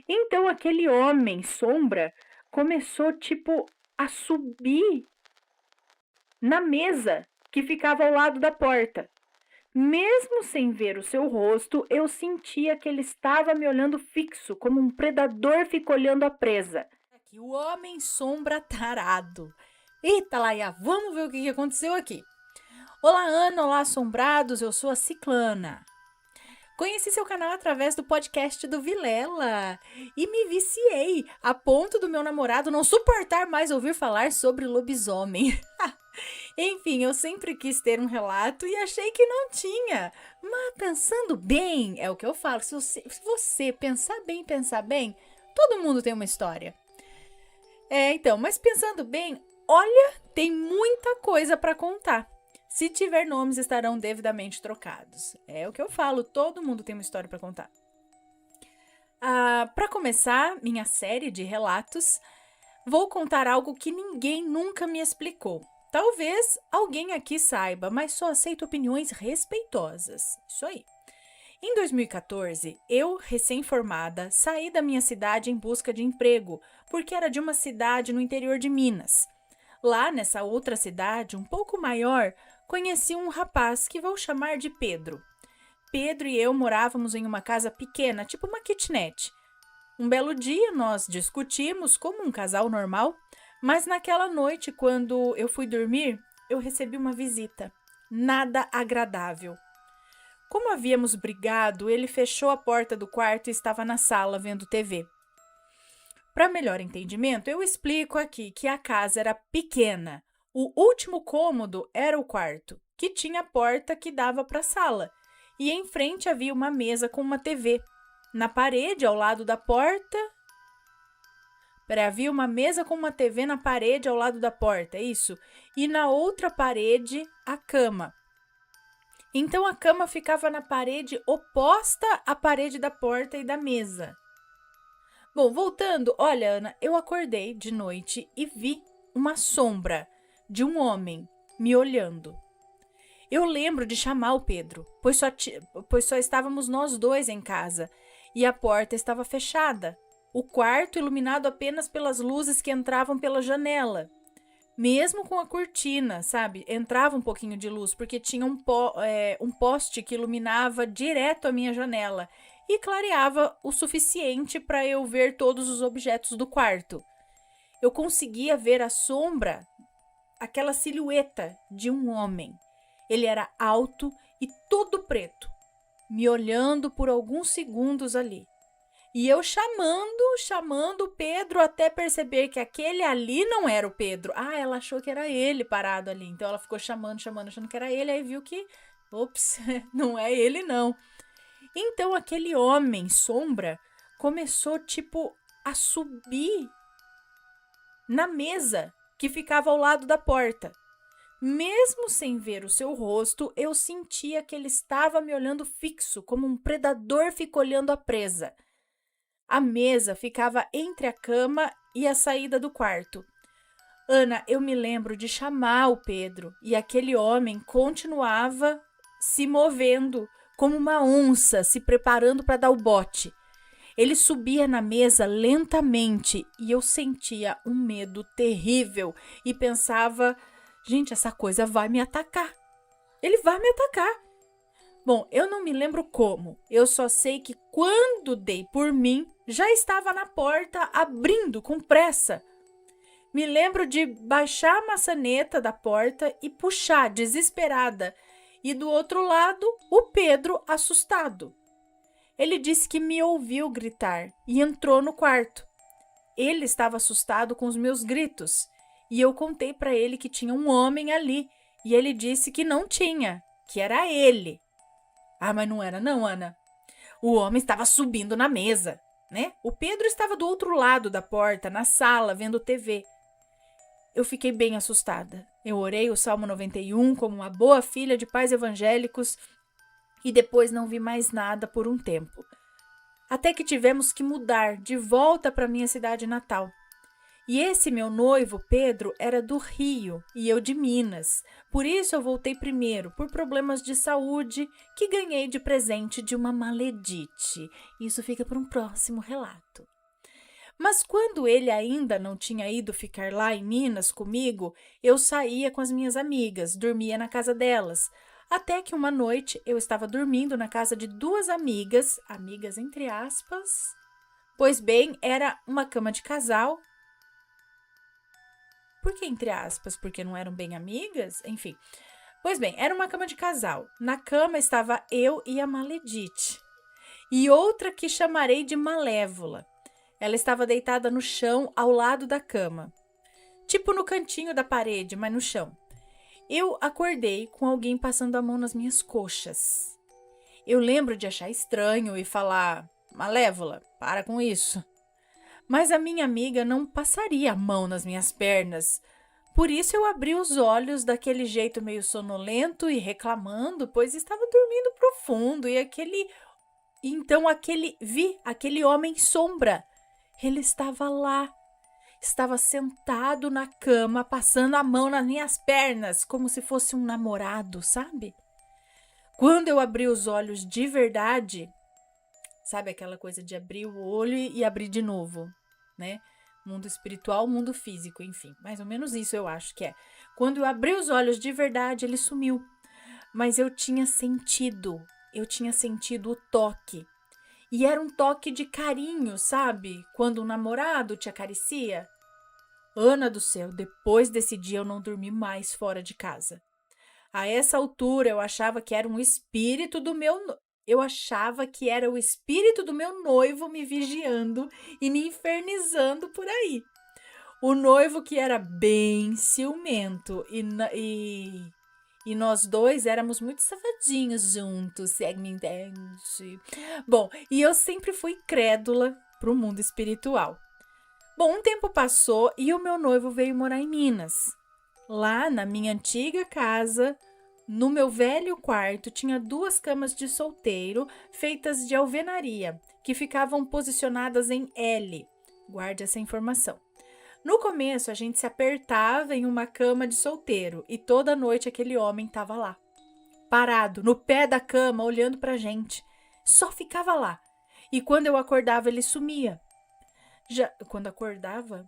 Então aquele homem sombra começou a subir na mesa que ficava ao lado da porta. Mesmo sem ver o seu rosto, eu sentia que ele estava me olhando fixo, como um predador fica olhando a presa. Aqui, o homem sombra tarado. Eita, Laia, vamos ver o que aconteceu aqui. Olá, Ana, olá, assombrados, eu sou a Ciclana. Conheci seu canal através do podcast do Vilela e me viciei, a ponto do meu namorado não suportar mais ouvir falar sobre lobisomem. Enfim, eu sempre quis ter um relato e achei que não tinha. Mas pensando bem, é o que eu falo, se você pensar bem, todo mundo tem uma história. Então, mas pensando bem, olha, tem muita coisa para contar. Se tiver nomes, estarão devidamente trocados. É o que eu falo, todo mundo tem uma história para contar. Para começar minha série de relatos, vou contar algo que ninguém nunca me explicou. Talvez alguém aqui saiba, mas só aceito opiniões respeitosas. Isso aí. Em 2014, eu, recém-formada, saí da minha cidade em busca de emprego, porque era de uma cidade no interior de Minas. Lá, nessa outra cidade, um pouco maior, conheci um rapaz que vou chamar de Pedro. Pedro e eu morávamos em uma casa pequena, tipo uma kitnet. Um belo dia nós discutimos como um casal normal, mas naquela noite, quando eu fui dormir, eu recebi uma visita. Nada agradável. Como havíamos brigado, ele fechou a porta do quarto e estava na sala vendo TV. Para melhor entendimento, eu explico aqui que a casa era pequena. O último cômodo era o quarto, que tinha porta que dava para a sala, e em frente havia uma mesa com uma TV. Na parede, ao lado da porta. Havia uma mesa com uma TV na parede ao lado da porta, isso. E na outra parede, a cama. Então a cama ficava na parede oposta à parede da porta e da mesa. Bom, voltando, olha, Ana, eu acordei de noite e vi uma sombra de um homem me olhando. Eu lembro de chamar o Pedro, pois só estávamos nós dois em casa e a porta estava fechada. O quarto iluminado apenas pelas luzes que entravam pela janela. Mesmo com a cortina, sabe? Entrava um pouquinho de luz, porque tinha um poste que iluminava direto a minha janela e clareava o suficiente para eu ver todos os objetos do quarto. Eu conseguia ver a sombra, aquela silhueta de um homem. Ele era alto e todo preto, me olhando por alguns segundos ali. E eu chamando o Pedro até perceber que aquele ali não era o Pedro. Ela achou que era ele parado ali. Então ela ficou chamando, achando que era ele. Aí viu que, ops, não é ele não. Então aquele homem sombra começou a subir na mesa que ficava ao lado da porta. Mesmo sem ver o seu rosto, eu sentia que ele estava me olhando fixo, como um predador fica olhando a presa. A mesa ficava entre a cama e a saída do quarto. Ana, eu me lembro de chamar o Pedro e aquele homem continuava se movendo como uma onça se preparando para dar o bote. Ele subia na mesa lentamente e eu sentia um medo terrível e pensava: gente, essa coisa vai me atacar. Ele vai me atacar. Bom, eu não me lembro como. Eu só sei que quando dei por mim, já estava na porta abrindo com pressa. Me lembro de baixar a maçaneta da porta e puxar desesperada. E do outro lado, o Pedro assustado. Ele disse que me ouviu gritar e entrou no quarto. Ele estava assustado com os meus gritos e eu contei para ele que tinha um homem ali e ele disse que não tinha, que era ele. Mas não era não, Ana. O homem estava subindo na mesa, né? O Pedro estava do outro lado da porta, na sala, vendo TV. Eu fiquei bem assustada. Eu orei o Salmo 91 como uma boa filha de pais evangélicos e depois não vi mais nada por um tempo. Até que tivemos que mudar de volta para minha cidade natal. E esse meu noivo, Pedro, era do Rio e eu de Minas. Por isso eu voltei primeiro, por problemas de saúde que ganhei de presente de uma maledite. Isso fica para um próximo relato. Mas quando ele ainda não tinha ido ficar lá em Minas comigo, eu saía com as minhas amigas, dormia na casa delas. Até que uma noite eu estava dormindo na casa de duas amigas, amigas entre aspas, pois bem, era uma cama de casal. Por que entre aspas? Porque não eram bem amigas? Enfim. Pois bem, era uma cama de casal. Na cama estava eu e a Maledite. E outra que chamarei de Malévola. Ela estava deitada no chão ao lado da cama. Tipo no cantinho da parede, mas no chão. Eu acordei com alguém passando a mão nas minhas coxas. Eu lembro de achar estranho e falar: Malévola, para com isso. Mas a minha amiga não passaria a mão nas minhas pernas. Por isso eu abri os olhos daquele jeito meio sonolento e reclamando, pois estava dormindo profundo e vi aquele homem sombra. Ele estava lá, estava sentado na cama, passando a mão nas minhas pernas, como se fosse um namorado, sabe? Quando eu abri os olhos de verdade, sabe aquela coisa de abrir o olho e abrir de novo, né? Mundo espiritual, mundo físico, enfim. Mais ou menos isso eu acho que é. Quando eu abri os olhos de verdade, ele sumiu. Mas eu tinha sentido o toque. E era um toque de carinho, sabe? Quando um namorado te acaricia. Ana do céu, depois desse dia eu não dormi mais fora de casa. A essa altura eu achava que era o espírito do meu noivo me vigiando e me infernizando por aí. O noivo que era bem ciumento e nós dois éramos muito safadinhos juntos, segue me entende? Bom, e eu sempre fui crédula pro mundo espiritual. Bom, um tempo passou e o meu noivo veio morar em Minas. Lá na minha antiga casa, no meu velho quarto, tinha 2 camas de solteiro feitas de alvenaria, que ficavam posicionadas em L. Guarde essa informação. No começo, a gente se apertava em uma cama de solteiro e toda noite aquele homem estava lá, parado, no pé da cama, olhando pra gente. Só ficava lá. E quando eu acordava, ele sumia. Quando acordava,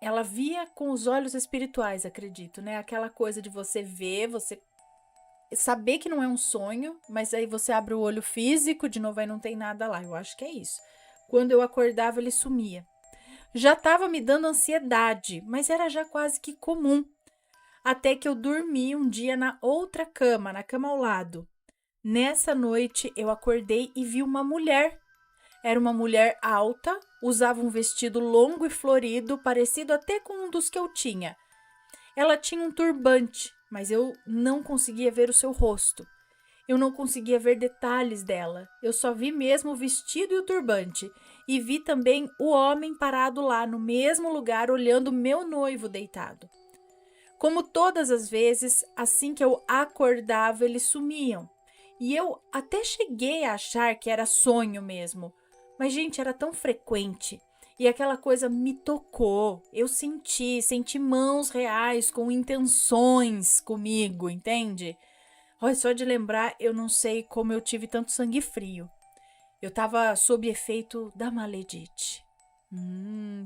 ela via com os olhos espirituais, acredito, né? Aquela coisa de você ver, você saber que não é um sonho, mas aí você abre o olho físico, de novo aí não tem nada lá. Eu acho que é isso. Quando eu acordava, ele sumia. Já estava me dando ansiedade, mas era já quase que comum. Até que eu dormi um dia na outra cama, na cama ao lado. Nessa noite, eu acordei e vi uma mulher. Era uma mulher alta, usava um vestido longo e florido, parecido até com um dos que eu tinha. Ela tinha um turbante, mas eu não conseguia ver o seu rosto. Eu não conseguia ver detalhes dela. Eu só vi mesmo o vestido e o turbante. E vi também o homem parado lá no mesmo lugar, olhando meu noivo deitado. Como todas as vezes, assim que eu acordava, eles sumiam. E eu até cheguei a achar que era sonho mesmo. Mas, gente, era tão frequente. E aquela coisa me tocou. Eu senti mãos reais com intenções comigo, entende? Olha, só de lembrar, eu não sei como eu tive tanto sangue frio. Eu estava sob efeito da maledite.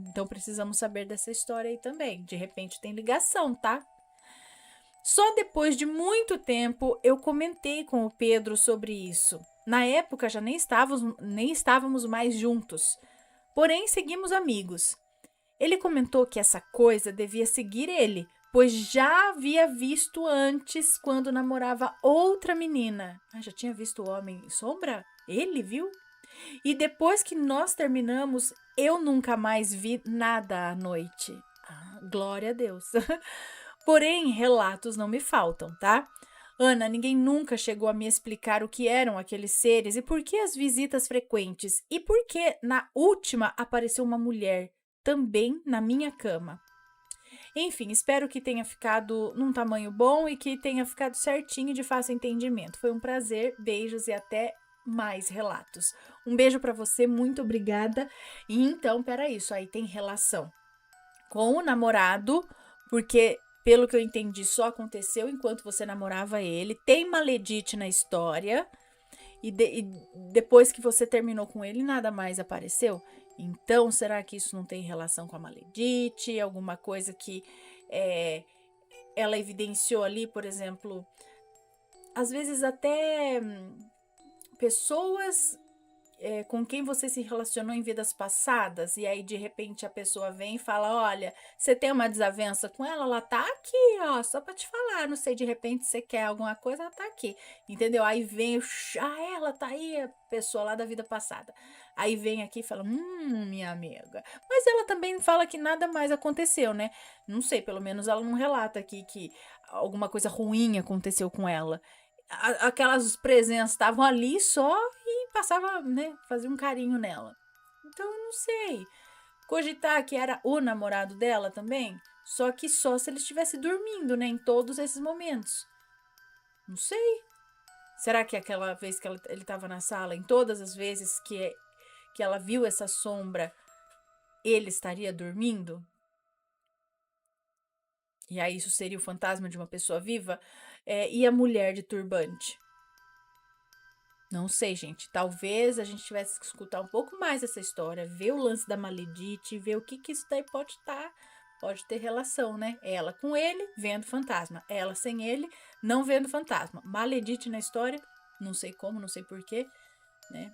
Então precisamos saber dessa história aí também. De repente tem ligação, tá? Só depois de muito tempo eu comentei com o Pedro sobre isso. Na época já nem estávamos mais juntos, porém seguimos amigos. Ele comentou que essa coisa devia seguir ele, pois já havia visto antes quando namorava outra menina. Já tinha visto o homem sombra? Ele viu? E depois que nós terminamos, eu nunca mais vi nada à noite. Glória a Deus. Porém, relatos não me faltam, tá? Ana, ninguém nunca chegou a me explicar o que eram aqueles seres e por que as visitas frequentes e por que na última apareceu uma mulher também na minha cama. Enfim, espero que tenha ficado num tamanho bom e que tenha ficado certinho e de fácil entendimento. Foi um prazer, beijos e até mais relatos. Um beijo pra você, muito obrigada. E então, peraí, isso aí tem relação. com o namorado, porque, pelo que eu entendi, só aconteceu enquanto você namorava ele. Tem Maledite na história. E depois que você terminou com ele, nada mais apareceu? Então, será que isso não tem relação com a Maledite? Alguma coisa que ela evidenciou ali, por exemplo, às vezes até pessoas com quem você se relacionou em vidas passadas, e aí de repente a pessoa vem e fala, olha, você tem uma desavença com ela, ela tá aqui, ó, só pra te falar, não sei, de repente você quer alguma coisa, ela tá aqui, entendeu? Aí vem, ela tá aí, a pessoa lá da vida passada. Aí vem aqui e fala, minha amiga. Mas ela também fala que nada mais aconteceu, né? Não sei, pelo menos ela não relata aqui que alguma coisa ruim aconteceu com ela. Aquelas presenças estavam ali só e passava, né, fazia um carinho nela. Então, eu não sei. Cogitar que era o namorado dela também, só que só se ele estivesse dormindo, né, em todos esses momentos. Não sei. Será que aquela vez que ele estava na sala, em todas as vezes que ela viu essa sombra, ele estaria dormindo? E aí isso seria o fantasma de uma pessoa viva? E a mulher de turbante? Não sei, gente. Talvez a gente tivesse que escutar um pouco mais essa história, ver o lance da Maledite, ver o que isso daí pode ter relação, né? Ela com ele, vendo fantasma. Ela sem ele, não vendo fantasma. Maledite na história, não sei como, não sei porquê, né?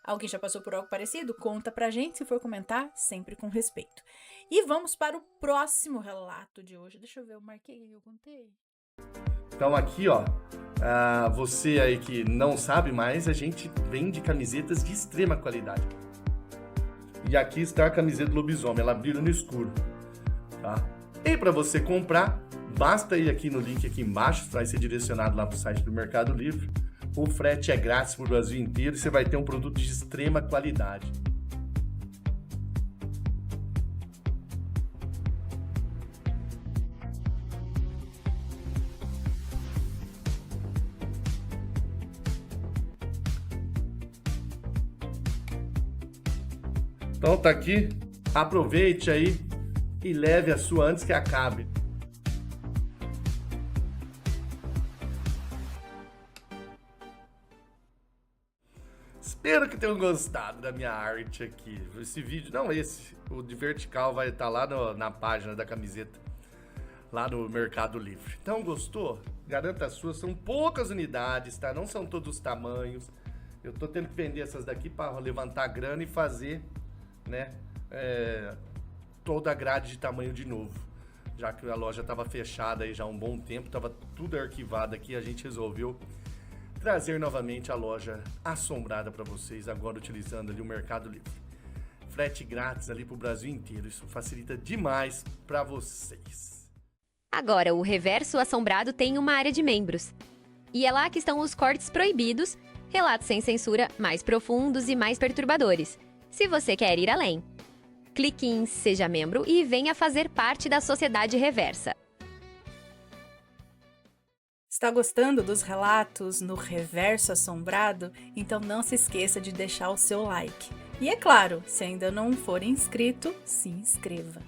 Alguém já passou por algo parecido? Conta pra gente, se for comentar, sempre com respeito. E vamos para o próximo relato de hoje. Deixa eu ver, eu marquei o que eu contei. Então aqui, ó, você aí que não sabe mais, a gente vende camisetas de extrema qualidade. E aqui está a camiseta do lobisomem, ela brilha no escuro, tá? E para você comprar, basta ir aqui no link aqui embaixo, vai ser direcionado lá para o site do Mercado Livre. O frete é grátis para o Brasil inteiro e você vai ter um produto de extrema qualidade. Então tá aqui, aproveite aí e leve a sua antes que acabe. Espero que tenham gostado da minha arte aqui. Esse vídeo, não esse, o de vertical vai estar lá na página da camiseta, lá no Mercado Livre. Então gostou? Garanta a sua, são poucas unidades, tá? Não são todos os tamanhos. Eu tô tendo que vender essas daqui para levantar grana e fazer, né, toda a grade de tamanho de novo, já que a loja estava fechada aí já há um bom tempo, estava tudo arquivado aqui, a gente resolveu trazer novamente a loja assombrada para vocês, agora utilizando ali o Mercado Livre. Frete grátis ali para o Brasil inteiro, isso facilita demais para vocês. Agora, o Reverso Assombrado tem uma área de membros. E é lá que estão os cortes proibidos, relatos sem censura mais profundos e mais perturbadores, se você quer ir além. Clique em Seja Membro e venha fazer parte da Sociedade Reversa. Está gostando dos relatos no Reverso Assombrado? Então não se esqueça de deixar o seu like. E é claro, se ainda não for inscrito, se inscreva.